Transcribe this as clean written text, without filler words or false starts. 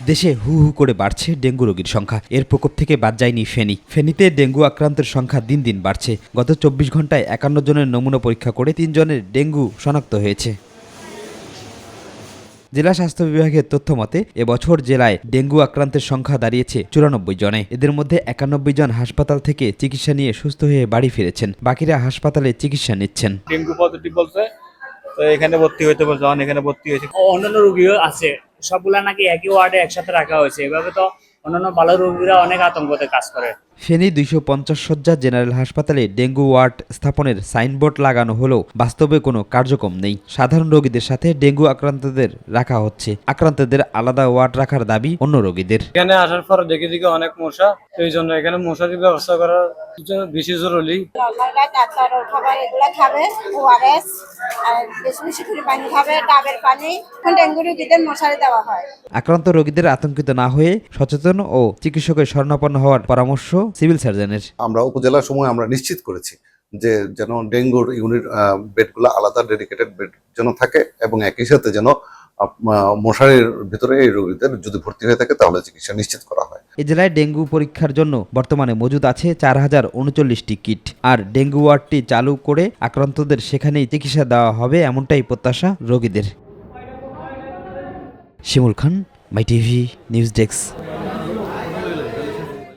দেশে হু হু করে বাড়ছে ডেঙ্গু রোগীর সংখ্যা। এর প্রকোপ থেকে বাদ যায়নি ফেনী। ফেনীতে ডেঙ্গু আক্রান্তের সংখ্যা দিন দিন বাড়ছে। গত ২৪ ঘন্টায় ৫১ জনের নমুনা পরীক্ষা করে ৩ জনের ডেঙ্গু শনাক্ত হয়েছে। জেলা স্বাস্থ্য বিভাগের তথ্য মতে এবছর জেলায় ডেঙ্গু আক্রান্তের সংখ্যা দাঁড়িয়েছে ৯৪ জনে। এদের মধ্যে ৯১ জন হাসপাতাল থেকে চিকিৎসা নিয়ে সুস্থ হয়ে বাড়ি ফিরেছেন, বাকিরা হাসপাতালে চিকিৎসা নিচ্ছেন। ডেঙ্গু পজিটিভ বলছে, তো এখানে ভর্তি হইতে বলছে, এখানে ভর্তি হয়েছে। অন্যান্য রোগীও আছে, সবগুলা নাকি একই ওয়ার্ডে একসাথে রাখা হয়েছে। এভাবে তো অন্যান্য ভালো রোগীরা অনেক আতঙ্কতে কাজ করে। ফেনী ২৫০ শয্যা জেনারেল হাসপাতালে ডেঙ্গু ওয়ার্ড স্থাপনের সাইনবোর্ড লাগানো হলেও বাস্তবে কোনো কার্যক্রম নেই। সাধারণ রোগীদের সাথে ডেঙ্গু আক্রান্তদের রাখা হচ্ছে। আক্রান্তদের আলাদা ওয়ার্ড রাখার দাবি অন্য রোগীদের। এখানে আসার পর দেখে অনেক মশা, এই জন্য এখানে মশারির ব্যবস্থা করার বেশি জরুরি। খাবার এগুলা খাবে, ওআরএস আর বেশি বেশি করে পানি খাবে, ডাবের পানি। ডেঙ্গু রোগীদের মশারি দেওয়া হয়। আক্রান্ত রোগীদের আতঙ্কিত না হয়ে সচেতন ও চিকিৎসকের শরণাপন্ন হওয়ার পরামর্শ সিভিল সার্জনের। আমরা উপজেলার সময় আমরা নিশ্চিত করেছি যে যেন ডেঙ্গুর ইউনিট বেডগুলো আলাদা ডেডিকেটেড বেড যেন থাকে এবং একই সাথে যেন মশারির ভিতরে এই রোগীদের যদি ভর্তি হয়ে থাকে তাহলে চিকিৎসা নিশ্চিত করা হয়। এই জেলায় ডেঙ্গু পরীক্ষার জন্য বর্তমানে মজুদ আছে ৪,০৩৯টি কিট। আর ডেঙ্গু ওয়ার্ডটি চালু করে আক্রান্তদের সেখানেই চিকিৎসা দেওয়া হবে, এমনটাই প্রত্যাশা রোগীদের। শিমুল খান, মাই টিভি নিউজ ডেস্ক।